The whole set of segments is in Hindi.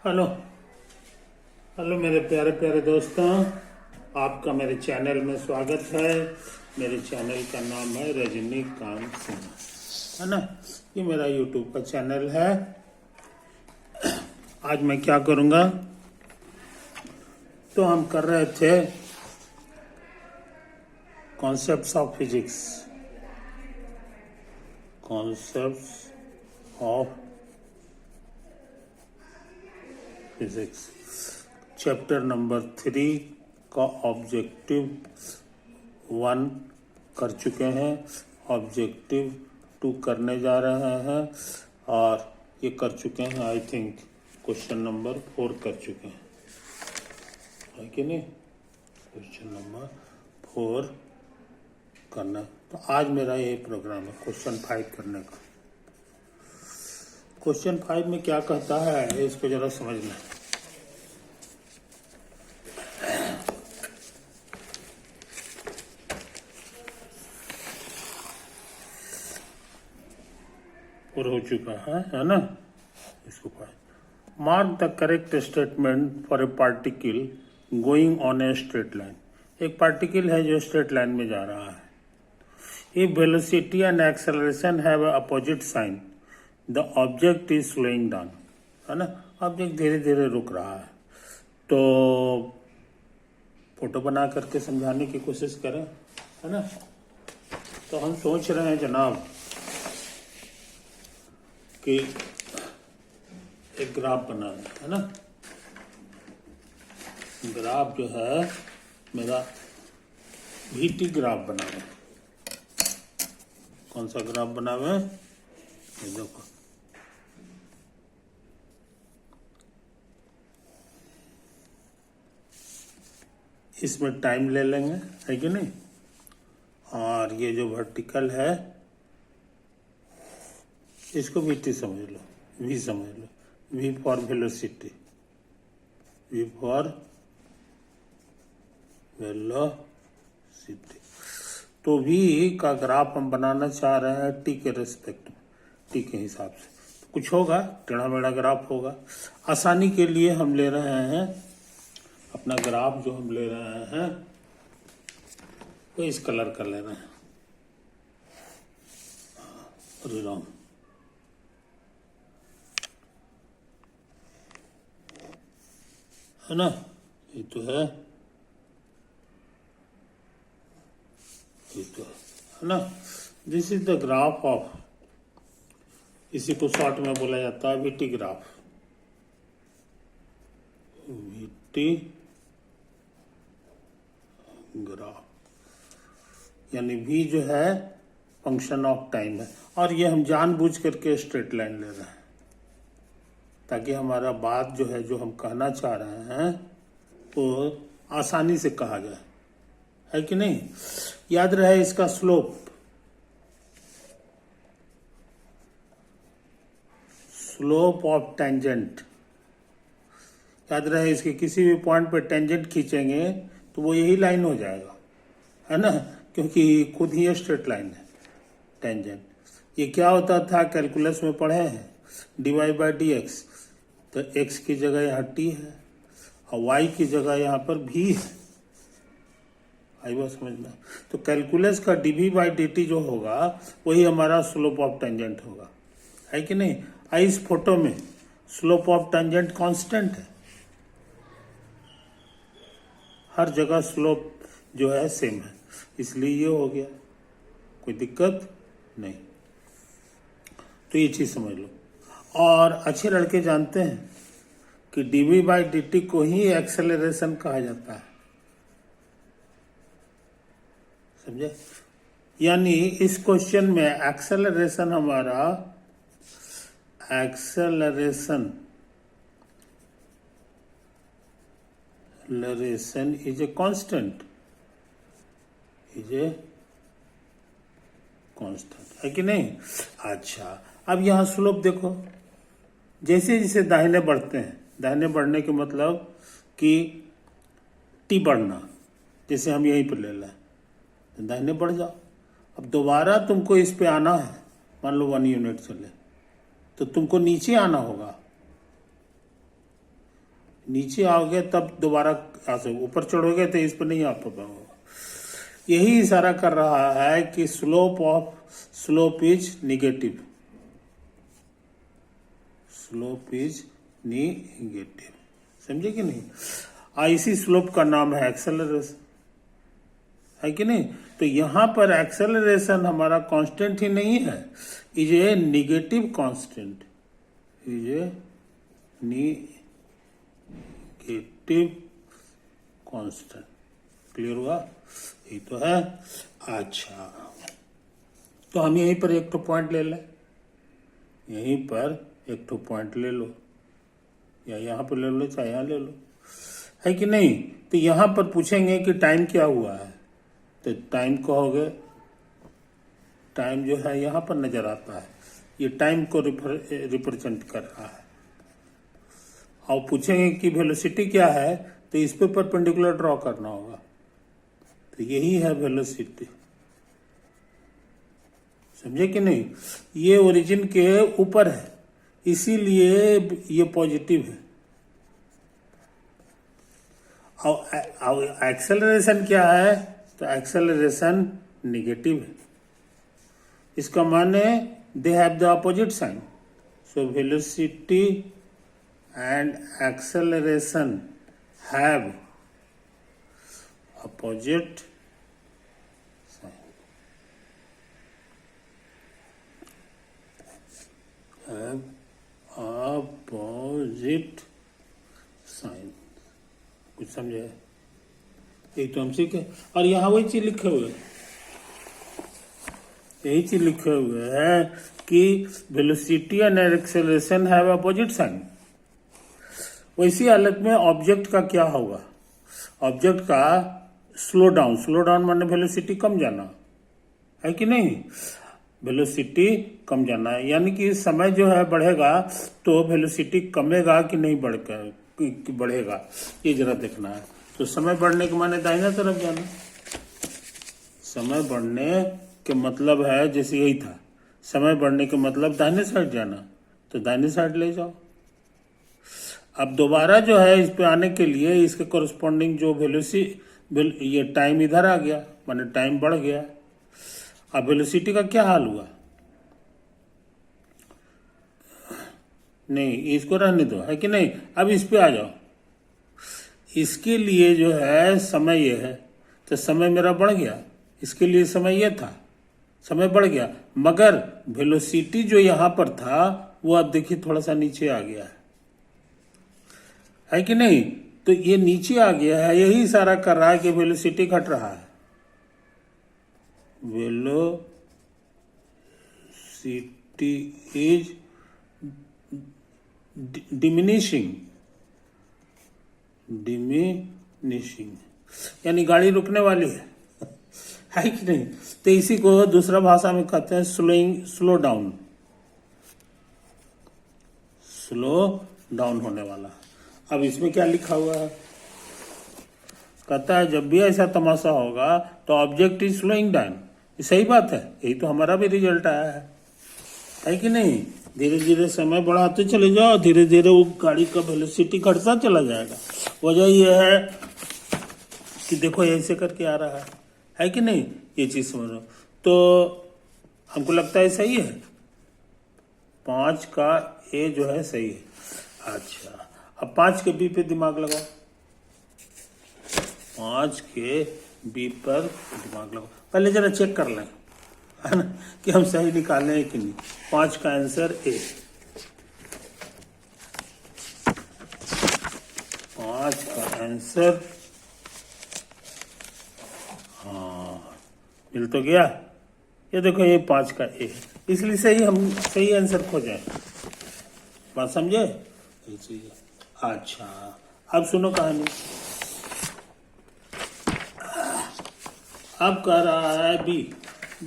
हेलो हेलो मेरे प्यारे प्यारे दोस्तों, आपका मेरे चैनल में स्वागत है। मेरे चैनल का नाम है रजनीकांत सिन्हा, है ना। ये मेरा यूट्यूब का चैनल है। आज मैं क्या करूँगा, तो हम कर रहे थे concepts of physics, concepts of physics chapter number 3 का ऑब्जेक्टिव 1 कर चुके हैं। ऑब्जेक्टिव 2 करने जा रहे हैं और ये कर चुके हैं। आई थिंक क्वेश्चन नंबर 4 कर चुके हैं, है कि नहीं। क्वेश्चन नंबर 4 करना, तो आज मेरा ये प्रोग्राम है क्वेश्चन 5 करने का। क्वेश्चन 5 में क्या कहता है इसको जरा समझना। और हो चुका है ना। इसको पढ़। Mark the correct statement for a particle going on a straight line. एक पार्टिकल है जो स्ट्रेट लाइन में जा रहा है। If velocity and acceleration have opposite sign, the object is slowing down, है ना। ऑब्जेक्ट धीरे धीरे रुक रहा है। तो फोटो बना करके समझाने की कोशिश करें, है ना। तो हम सोच रहे हैं जनाब कि एक ग्राफ बनाना है ना। ग्राफ जो है मेरा VT ग्राफ बनाना है। कौन सा ग्राफ बनावे, ये देखो। इसमें टाइम ले लेंगे, है कि नहीं। और ये जो वर्टिकल है इसको VT समझ लो, V समझ लो। V for velocity, V for velocity. तो V का ग्राफ हम बनाना चाह रहे हैं T के रेस्पेक्ट में, T के हिसाब से। तो कुछ होगा, टेढ़ा मेढ़ा ग्राफ होगा। आसानी के लिए हम ले रहे हैं अपना ग्राफ, जो हम ले रहे हैं वो इस कलर का ले रहे हैं। राम है ना, ये तो है, ये तो है ना। This is the graph of, इसी को शॉर्ट में बोला जाता है VT ग्राफ। VT ग्राफ यानी V जो है फंक्शन ऑफ टाइम है, और ये हम जानबूझ करके स्ट्रेट लाइन ले रहे हैं ताकि हमारा बात जो है, जो हम कहना चाह रहे हैं तो आसानी से कहा जाए, है कि नहीं। याद रहे इसका स्लोप, स्लोप ऑफ टेंजेंट। याद रहे इसके किसी भी पॉइंट पे टेंजेंट खींचेंगे तो वो यही लाइन हो जाएगा, है ना, क्योंकि खुद ही स्ट्रेट लाइन है टेंजेंट। ये क्या होता था, कैलकुलस में पढ़े हैं, dy/dx। तो x की जगह यहाँ t है और y की जगह यहाँ पर v है। आई बात समझना। तो कैलकुलस का dv/dt जो होगा वही हमारा स्लोप ऑफ टेंजेंट होगा, है कि नहीं। इस फोटो में स्लोप ऑफ टेंजेंट कांस्टेंट है, हर जगह स्लोप जो है सेम है, इसलिए ये हो गया, कोई दिक्कत नहीं। तो ये चीज समझ लो। और अच्छे लड़के जानते हैं कि dv/dt को ही एक्सेलरेशन कहा जाता है, समझे। यानी इस क्वेश्चन में एक्सेलरेशन हमारा, acceleration is a constant, is a constant, है कि नहीं। अच्छा, अब यहां स्लोप देखो, जैसे जैसे दाहिने बढ़ते हैं, दाहिने बढ़ने के मतलब कि T बढ़ना, जैसे हम यहीं पर ले लें तो दाहिने बढ़ जाओ। अब दोबारा तुमको इस पे आना है, मान लो 1 यूनिट चले, तो तुमको नीचे आना होगा, नीचे आओगे तब दोबारा आ सकते, ऊपर चढ़ोगे तो इस पर नहीं आ पाओगे। यही इशारा कर रहा है कि slope is negative, slope is negative, समझे कि नहीं। इसी स्लोप का नाम है एक्सेलरेशन, है कि नहीं। तो यहां पर एक्सेलरेशन हमारा कांस्टेंट ही नहीं है, is a negative constant, is a negative constant. Clear हुआ, यही तो है। अच्छा, तो हम यहीं पर एक तो पॉइंट ले लें, यहीं पर एक तो पॉइंट ले लो, या यहां पर ले लो चाहे यहां ले लो, है कि नहीं। तो यहां पर पूछेंगे कि टाइम क्या हुआ है, तो टाइम कहोगे, टाइम जो है यहां पर नजर आता है, ये टाइम को रिप्रेजेंट कर रहा है। और पूछेंगे कि वेलोसिटी क्या है, तो इस पे परपेंडिकुलर ड्रॉ करना होगा, तो यही है वेलोसिटी, समझे कि नहीं। ये ओरिजिन के ऊपर है, इसीलिए ये पॉजिटिव है। और एक्सेलरेशन क्या है, तो एक्सेलरेशन निगेटिव है। इसका माने they have the opposite sign, so velocity and acceleration have opposite sign, have opposite sign. कुछ समझे, यही तो हम सीखे। और यहाँ वही चीज लिखे हुए है, यही चीज लिखे हुए है कि velocity and acceleration have opposite sign. वैसी हालत में ऑब्जेक्ट का क्या होगा, ऑब्जेक्ट का स्लो डाउन माने वेलोसिटी कम जाना, है कि नहीं। वेलोसिटी कम जाना है, यानी कि समय जो है बढ़ेगा तो वेलोसिटी कमेगा कि नहीं बढ़ेगा, ये जरा देखना है। तो समय बढ़ने के माने दाहिना तरफ जाना, समय बढ़ने के मतलब है जैसे यही था, समय बढ़ने के मतलब दाहिने साइड जाना, तो दाहिने साइड ले जाओ। अब दोबारा जो है इस पे आने के लिए इसके कोरस्पॉन्डिंग जो ये टाइम इधर आ गया, माने टाइम बढ़ गया। अब वेलोसिटी का क्या हाल हुआ, नहीं इसको रहने दो, है कि नहीं। अब इस पे आ जाओ, इसके लिए जो है समय ये है, तो समय मेरा बढ़ गया, इसके लिए समय ये था, समय बढ़ गया, मगर वेलोसिटी जो यहां पर था वो अब देखिए थोड़ा सा नीचे आ गया है कि नहीं। तो ये नीचे आ गया है, यही इशारा कर रहा है कि वेलोसिटी घट रहा है, वेलोसिटी इज डिमिनिशिंग, यानी गाड़ी रुकने वाली है कि नहीं। तो इसी को दूसरा भाषा में कहते हैं स्लो डाउन होने वाला। अब इसमें क्या लिखा हुआ है, कहता है जब भी ऐसा तमाशा होगा तो ऑब्जेक्ट इज स्लोइंग डाउन। सही बात है, यही तो हमारा भी रिजल्ट आया है कि नहीं। धीरे धीरे समय बढ़ाते चले जाओ, धीरे धीरे वो गाड़ी का वेलोसिटी घटता चला जाएगा। वजह यह है कि देखो ऐसे करके आ रहा है कि नहीं, ये चीज समझो। तो हमको लगता है सही है, 5 का ए जो है सही है। अच्छा, अब 5 के बी पे दिमाग लगाओ, 5 के बी पर दिमाग लगाओ। पहले जरा चेक कर लें, है ना, कि हम सही निकाले हैं कि नहीं। 5 का आंसर ए, 5 का आंसर हाँ मिल तो गया। ये देखो ये 5 का ए, इसलिए हम सही आंसर खोजें। बात समझे, अच्छा अब सुनो कहानी। अब कह रहा है बी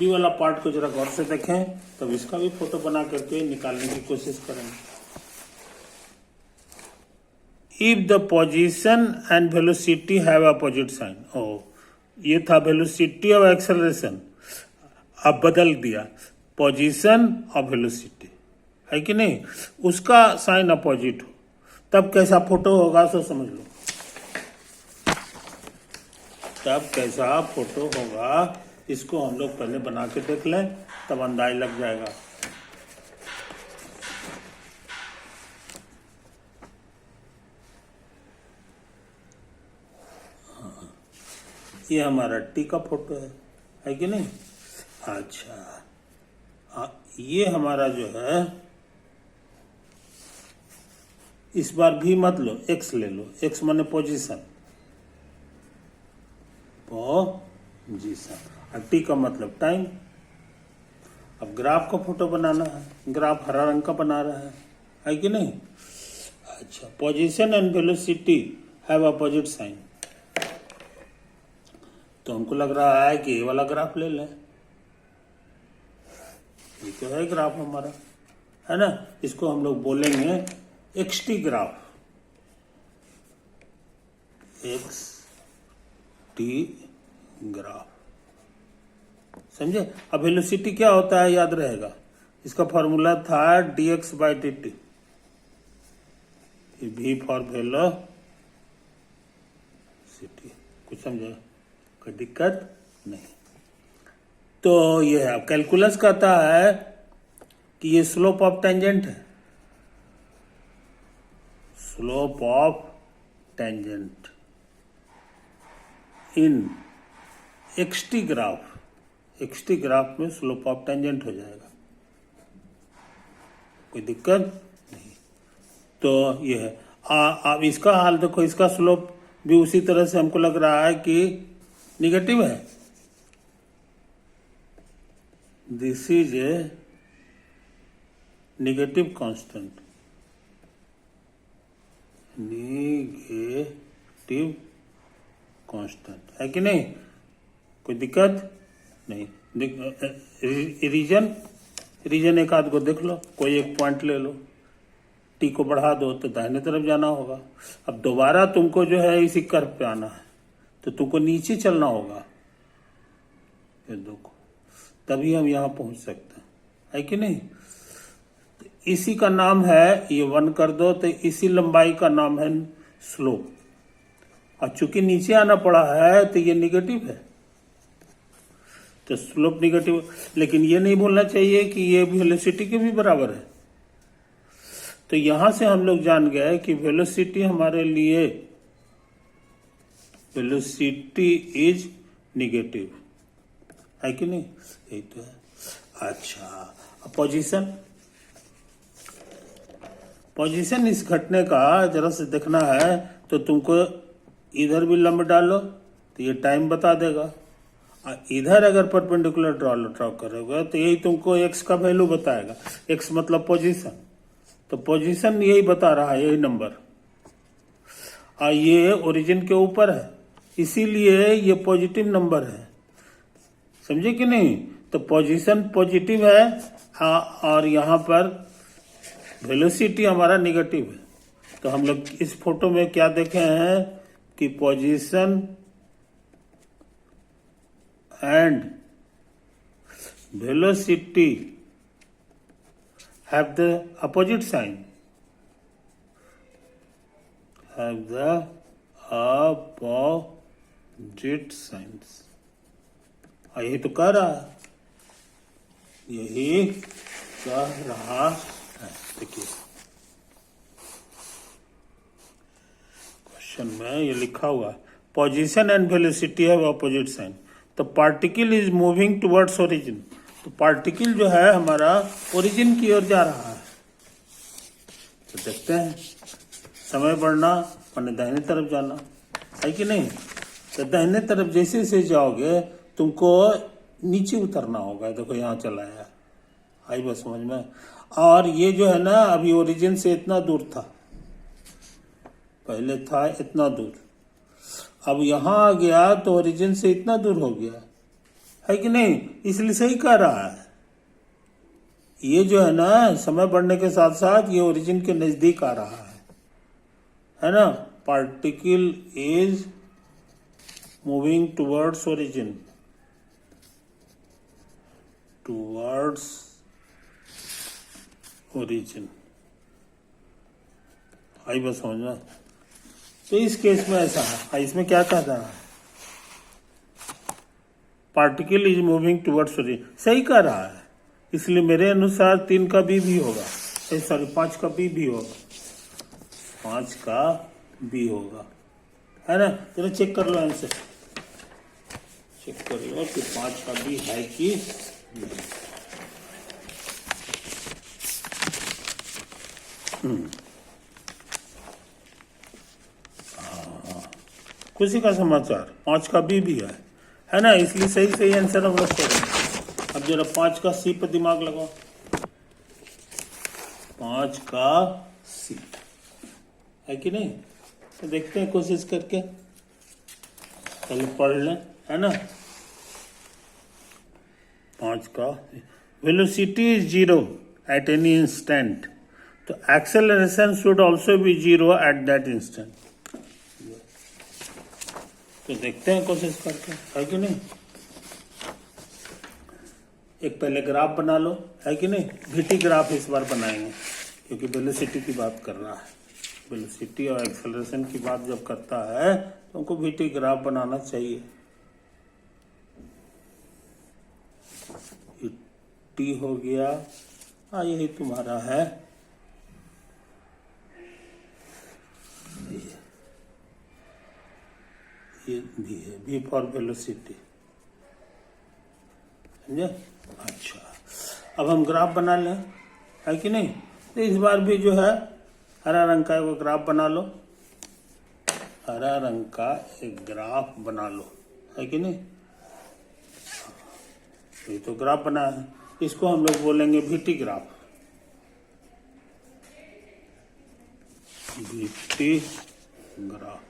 वाला पार्ट को जरा गौर से देखें, तब इसका भी फोटो बना करके निकालने की कोशिश करेंगे। If the position and velocity have opposite sign, ये था वेलोसिटी और एक्सेलरेशन, अब बदल दिया पोजीशन और वेलोसिटी, है कि नहीं, उसका साइन अपोजिट हो, तब कैसा फोटो होगा सो समझ लो। तब कैसा फोटो होगा इसको हम लोग पहले बना के देख लें, तब अंदाज लग जाएगा। ये हमारा टी का फोटो है कि नहीं? अच्छा, ये हमारा जो है, इस बार भी मत लो, एक्स ले लो। एक्स माने पोजीशन, पोजीशन, और टी का मतलब टाइम। अब ग्राफ का फोटो बनाना है, ग्राफ हरा रंग का बना रहा है कि नहीं? अच्छा, position and velocity have opposite sign. तो हमको लग रहा है कि ये वाला ग्राफ ले लें। ये तो है ग्राफ हमारा, है ना? इसको हम लोग बोलेंगे x T graph, x T graph, समझे? अब वेलोसिटी क्या होता है याद रहेगा, इसका फॉर्मूला था dx by D T, v for velocity. कुछ समझे? कोई दिक्कत नहीं। तो ये है, कैलकुलस कहता है कि ये स्लोप ऑफ टेंजेंट है, slope of tangent in XT graph. XT graph में स्लोप ऑफ टेंजेंट हो जाएगा, कोई दिक्कत नहीं। तो ये है। अब इसका हाल देखो, इसका स्लोप भी उसी तरह से हमको लग रहा है कि निगेटिव है। This is a negative constant, negative constant है कि नहीं? कोई दिक्कत नहीं। रीजन एक आध को देख लो, कोई एक पॉइंट ले लो, टी को बढ़ा दो तो दाहिने तरफ जाना होगा। अब दोबारा तुमको जो है इसी कर्व पे आना है, तो तुमको नीचे चलना होगा, ये देखो, तभी हम यहां पहुंच सकते हैं, है कि नहीं? तो इसी का नाम है, ये 1 कर दो, तो इसी लंबाई का नाम है स्लोप। और चूंकि नीचे आना पड़ा है तो ये निगेटिव है, तो स्लोप निगेटिव। लेकिन ये नहीं भूलना चाहिए कि ये वेलोसिटी के भी बराबर है। तो यहां से हम लोग जान गए कि वेलोसिटी हमारे लिए, वेलोसिटी इज निगेटिव, है कि नहीं? यही तो है। अच्छा, अब पोजीशन, पोजीशन इस घटने का जरा से देखना है, तो तुमको इधर भी लंब डालो तो ये टाइम बता देगा, और इधर अगर परपेंडिकुलर ड्रॉ करोगे तो यही तुमको एक्स का वैल्यू बताएगा। एक्स मतलब पोजीशन, तो पोजीशन यही बता रहा है, यही नंबर। और ये ओरिजिन के ऊपर है, इसीलिए ये पॉजिटिव नंबर है, समझे कि नहीं? तो पोजीशन पॉजिटिव है, और यहां पर वेलोसिटी हमारा निगेटिव है। तो हम लोग इस फोटो में क्या देखे हैं कि position and velocity have the opposite sign, have the opposite signs. यही तो कह रहा है, यही कह रहा है। देखिए क्वेश्चन में ये लिखा हुआ है, position and velocity have opposite sign, तो particle is moving towards origin. तो पार्टिकल जो है हमारा ओरिजिन की ओर जा रहा है। तो देखते हैं, समय बढ़ना माने दाहिने तरफ जाना, है कि नहीं? तो दाहिने तरफ जैसे जैसे जाओगे तुमको नीचे उतरना होगा। देखो यहाँ चला है, आई बात समझ में? और ये जो है ना, अभी ओरिजिन से इतना दूर था, पहले था इतना दूर, अब यहां आ गया तो ओरिजिन से इतना दूर हो गया, है कि नहीं? इसलिए सही कह रहा है, ये जो है ना, समय बढ़ने के साथ साथ ये ओरिजिन के नजदीक आ रहा है ना? Particle is moving towards origin, towards origin. आई बस समझना। तो इस केस में ऐसा है, इसमें क्या कहता है, particle is moving towards origin, सही कह रहा है। इसलिए मेरे अनुसार 3 का बी होगा, सॉरी 5 का बी होगा, 5 का बी होगा, है ना। चलो चेक कर लो आंसर, चेक कर लो कि 5 का बी है कि खुशी का समाचार, 5 का बी भी है ना। इसलिए सही सही आंसर हम लोग करेंगे। अब जरा 5 का सी पर दिमाग लगाओ, 5 का सी है कि नहीं। तो देखते हैं कोशिश करके, पहले पढ़ लें, है ना। 5 का velocity is 0 at any instant, तो acceleration should also be 0 at that instant. तो देखते हैं कोशिश करके, है कि नहीं। एक पहले ग्राफ बना लो, है कि नहीं। VT ग्राफ इस बार बनाएंगे, क्योंकि वेलोसिटी की बात कर रहा है। वेलोसिटी और एक्सेलरेशन की बात जब करता है तो हमको VT ग्राफ बनाना चाहिए। T हो गया, हाँ यही तुम्हारा है, ये भी है, V फॉर वेलोसिटी, समझे। अच्छा, अब हम ग्राफ बना लें, है कि नहीं। तो इस बार भी जो है हरा रंग का एक ग्राफ बना लो, हरा रंग का एक ग्राफ बना लो, है कि नहीं। ये तो ग्राफ बना है, इसको हम लोग बोलेंगे VT ग्राफ, VT ग्राफ।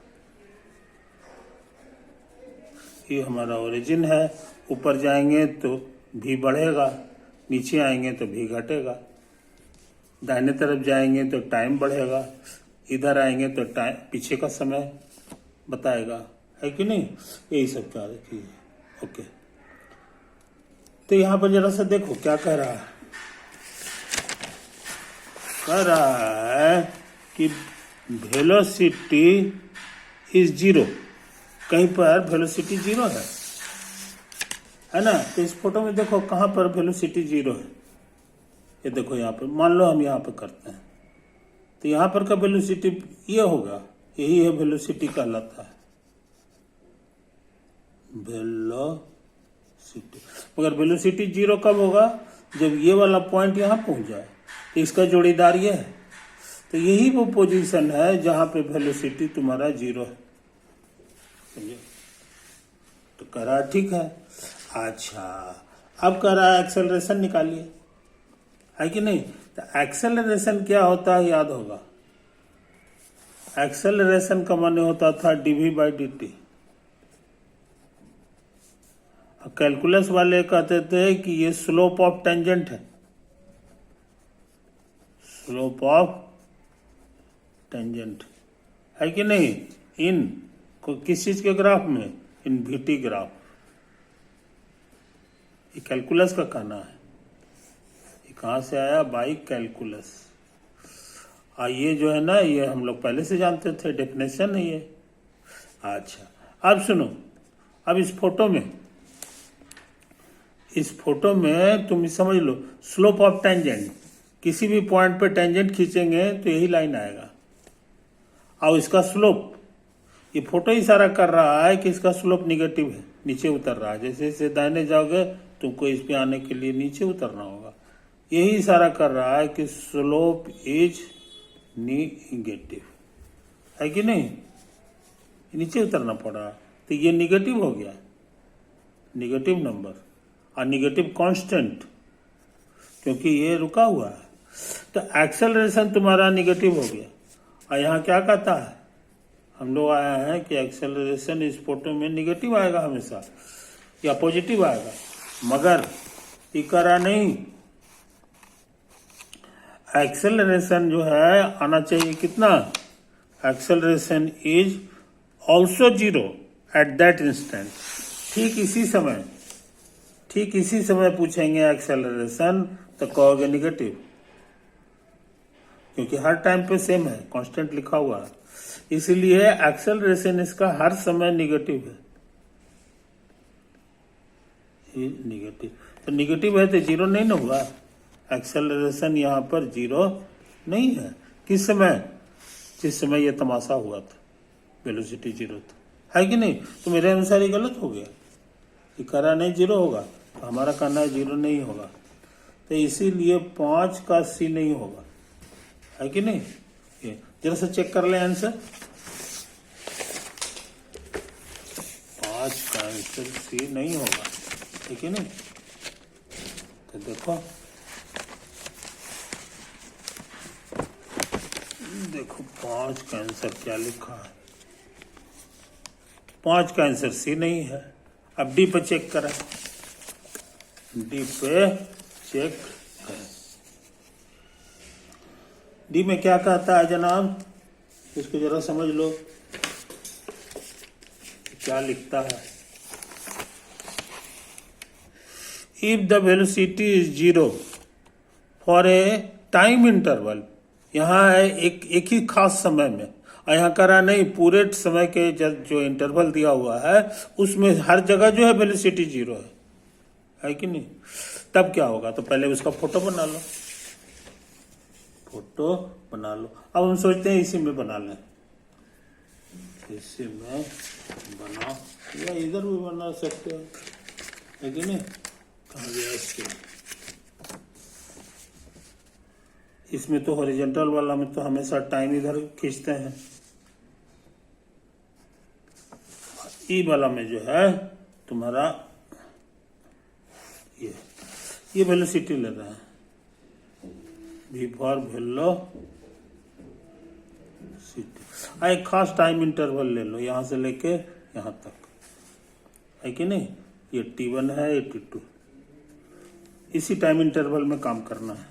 ये हमारा ओरिजिन है, ऊपर जाएंगे तो भी बढ़ेगा, नीचे आएंगे तो भी घटेगा, दाहिने तरफ जाएंगे तो टाइम बढ़ेगा, इधर आएंगे तो टाइम पीछे का समय बताएगा, है कि नहीं। यही सब क्या चीज है। ओके, तो यहां पर जरा सा देखो क्या कह रहा है, कह रहा है कि वेलोसिटी इज 0, कहीं पर वेलोसिटी 0 है ना। तो इस फोटो में देखो कहां पर वेलोसिटी 0 है, ये देखो यहाँ पर, मान लो हम यहाँ पर करते हैं, तो यहाँ पर का वेलोसिटी ये होगा, यही है वेलोसिटी कहलाता है, वेलोसिटी। मगर वेलोसिटी 0 कब होगा, जब ये वाला पॉइंट यहाँ पहुंच जाए, तो इसका जोड़ीदार ये है, तो यही वो पोजीशन है जहां पे वेलोसिटी तुम्हारा 0 है, समझे। तो कह रहा ठीक है। अच्छा, अब कह रहा है एक्सेलरेशन निकालिए, है कि नहीं। तो एक्सेलरेशन क्या होता है याद होगा, एक्सेलरेशन का माने होता था dv/dt। कैलकुलस वाले कहते थे कि ये स्लोप ऑफ टेंजेंट है, स्लोप ऑफ टेंजेंट, है कि नहीं। इन किस चीज के ग्राफ में, इन VT ग्राफ। ये कैलकुलस का कहना है, ये कहाँ से आया, बाई कैलकुलस। ये जो है ना, ये हम लोग पहले से जानते थे, डेफिनेशन है ये। अच्छा, अब सुनो, अब इस फोटो में तुम समझ लो, स्लोप ऑफ टेंजेंट, किसी भी पॉइंट पे टेंजेंट खींचेंगे तो यही लाइन आएगा, और इसका स्लोप, ये फोटो इशारा कर रहा है कि इसका स्लोप निगेटिव है, नीचे उतर रहा है। जैसे जैसे दाहिने जाओगे तुमको इस पे आने के लिए नीचे उतरना होगा, यही इशारा कर रहा है कि स्लोप इज निगेटिव, है कि नहीं। नीचे उतरना पड़ा, तो ये निगेटिव हो गया, निगेटिव नंबर, और निगेटिव कांस्टेंट, क्योंकि ये रुका हुआ है। तो एक्सेलरेशन तुम्हारा निगेटिव हो गया। और यहाँ क्या कहता है, हम लोग आया है कि एक्सेलरेशन इस फोटो में निगेटिव आएगा हमेशा, या पॉजिटिव आएगा, मगर ये करा नहीं। एक्सेलरेशन जो है आना चाहिए कितना, acceleration is also 0 at that instant. ठीक इसी समय पूछेंगे एक्सेलरेशन, तो कहोगे निगेटिव। क्योंकि हर टाइम पे सेम है, कांस्टेंट लिखा हुआ है, इसलिए एक्सेलरेशन इसका हर समय निगेटिव है। ये निगेटिव, तो निगेटिव है तो जीरो नहीं ना हुआ, एक्सेलरेशन यहाँ पर जीरो नहीं है। किस समय? जिस समय ये तमाशा हुआ था, वेलोसिटी जीरो था, है कि नहीं? तो मेरे अनुसार ये गलत हो गया, ये कह रहा नहीं जीरो होगा, तो हमारा कहना है जीरो नहीं होगा, तो इसीलिए 5 का सी नहीं होगा, है कि नहीं? ये जरा सा चेक कर ले आंसर, 5 का आंसर सी नहीं होगा, है कि नहीं? तो देखो देखो 5 का आंसर क्या लिखा है, 5 का आंसर सी नहीं है। अब डी पे चेक करें, डी पे चेक करें, डी में क्या कहता है जनाब, इसको जरा समझ लो क्या लिखता है। If the velocity is zero for a time interval, यहाँ है एक ही खास समय में, और यहाँ करा नहीं, पूरे समय के जो इंटरवल दिया हुआ है उसमें हर जगह जो है वेलोसिटी जीरो है कि नहीं? तब क्या होगा? तो पहले उसका फोटो बना लो, फोटो बना लो। अब हम सोचते हैं इसी में बना लें, इसी में बना, या इधर भी बना सकते हो, है कि नहीं? कहाँ गया इसके? इसमें तो हॉरिजॉन्टल वाला में तो हमेशा टाइम इधर खींचते हैं, ई वाला में जो है तुम्हारा ये वेलोसिटी ले रहा है, वी फॉर वेलोसिटी, एक खास टाइम इंटरवल ले लो, यहां से लेके यहां तक, है कि नहीं? ये T1 है, ये T2, इसी टाइम इंटरवल में काम करना है,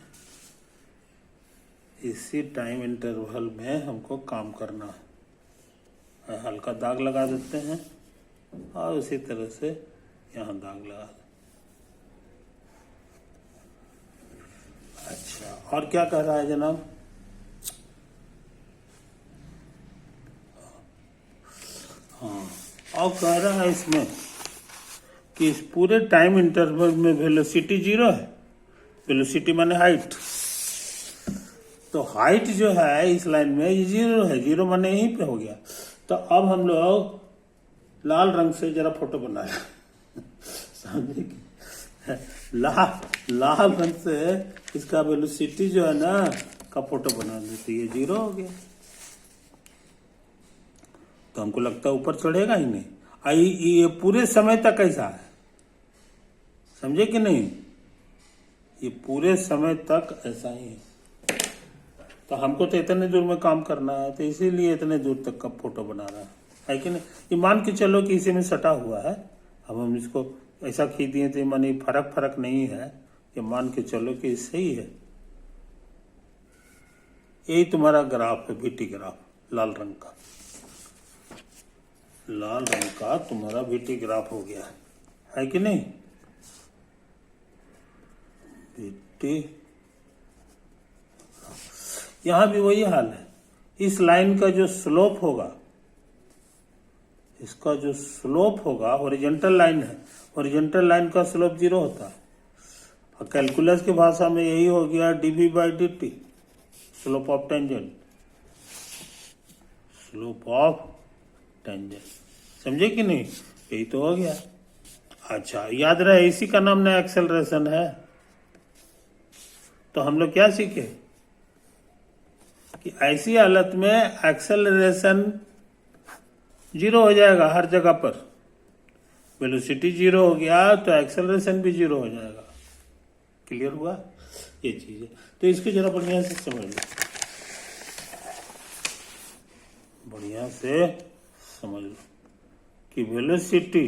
इसी टाइम इंटरवल में हमको काम करना है। हल्का दाग लगा देते हैं और उसी तरह से यहाँ दाग लगा दें। अच्छा, और क्या कह रहा है जनाब? हाँ, और कह रहा है इसमें कि इस पूरे टाइम इंटरवल में वेलोसिटी जीरो है, वेलोसिटी माने हाइट, तो हाइट जो है इस लाइन में ये जीरो है, जीरो माने यहीं पे हो गया। तो अब हम लोग लाल रंग से जरा फोटो बना लें, समझे? लाल रंग से इसका वेलोसिटी जो है ना का फोटो बना देते, ये जीरो हो गया, तो हमको लगता है ऊपर चढ़ेगा ही नहीं। आई ये पूरे समय तक ऐसा है, समझे कि नहीं? ये पूरे समय तक ऐसा ही है, तो हमको तो इतने दूर में काम करना है, तो इसीलिए इतने दूर तक का फोटो बना रहा है कि नहीं? ये मान के चलो कि इसी में सटा हुआ है, अब हम इसको ऐसा खींच दिए तो माने फर्क नहीं है, ये मान के चलो कि सही है। यही तुम्हारा ग्राफ है, VT ग्राफ, लाल रंग का, लाल रंग का तुम्हारा VT ग्राफ हो गया है कि नहीं? VT, यहां भी वही हाल है, इस लाइन का जो स्लोप होगा, इसका जो स्लोप होगा, हॉरिजॉन्टल लाइन है, हॉरिजॉन्टल लाइन का स्लोप जीरो होता है, और कैलकुलस की भाषा में यही हो गया dV/dt, slope of tangent, slope of tangent, समझे कि नहीं? यही तो हो गया। अच्छा, याद रहे इसी का नाम ना एक्सेलरेशन है। तो हम लोग क्या सीखे कि ऐसी हालत में एक्सेलरेशन जीरो हो जाएगा हर जगह पर, वेलोसिटी जीरो हो गया तो एक्सेलरेशन भी जीरो हो जाएगा। क्लियर हुआ ये चीज है? तो इसको जरा बढ़िया से समझ लो, बढ़िया से समझ लो कि velocity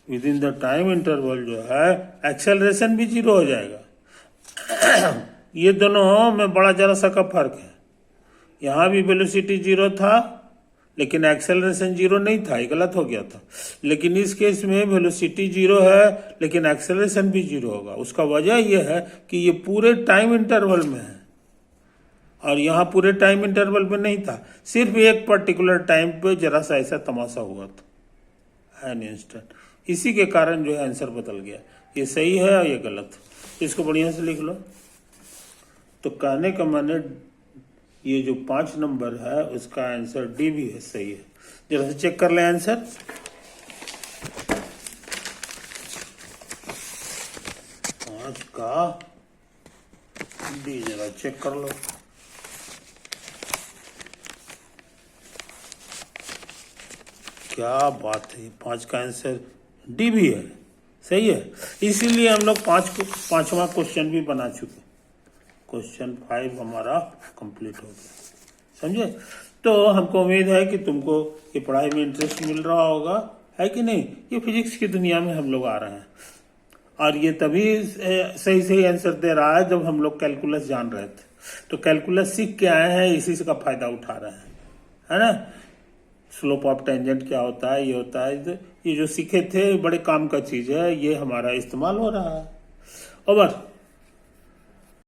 with in the time interval जो है एक्सेलरेशन भी जीरो हो जाएगा। ये दोनों में बड़ा जरा सा का फर्क है, यहां भी वेलोसिटी जीरो था लेकिन एक्सेलरेशन जीरो नहीं था, ये गलत हो गया था। लेकिन इस केस में वेलोसिटी जीरो है लेकिन एक्सेलरेशन भी जीरो होगा। उसका वजह यह है कि ये पूरे टाइम इंटरवल में है, और यहाँ पूरे टाइम इंटरवल में नहीं था, सिर्फ एक पर्टिकुलर टाइम पे जरा सा ऐसा तमाशा हुआ था, एन इंस्टेंट। इसी के कारण जो है आंसर बदल गया। ये सही है और ये गलत, इसको बढ़िया से लिख लो। तो कहने का माने ये जो 5 नंबर है उसका आंसर डी भी है, सही है। जरा से चेक कर ले आंसर। 5 का डी, जरा चेक कर लो। क्या बात है, 5 का आंसर डी भी है, सही है। इसीलिए हम लोग 5वां क्वेश्चन भी बना चुके। क्वेश्चन 5 हमारा कंप्लीट हो गया, समझे। तो हमको उम्मीद है कि तुमको ये पढ़ाई में इंटरेस्ट मिल रहा होगा, है कि नहीं। ये फिजिक्स की दुनिया में हम लोग आ रहे हैं, और ये तभी सही सही आंसर दे रहा है जब हम लोग कैलकुलस जान रहे थे। तो कैलकुलस सीख के आए हैं, इसी से का फायदा उठा रहे हैं, है ना। स्लोप ऑफ टेंजेंट क्या होता है, ये होता है, ये जो सीखे थे बड़े काम का चीज है, ये हमारा इस्तेमाल हो रहा है। ओवर।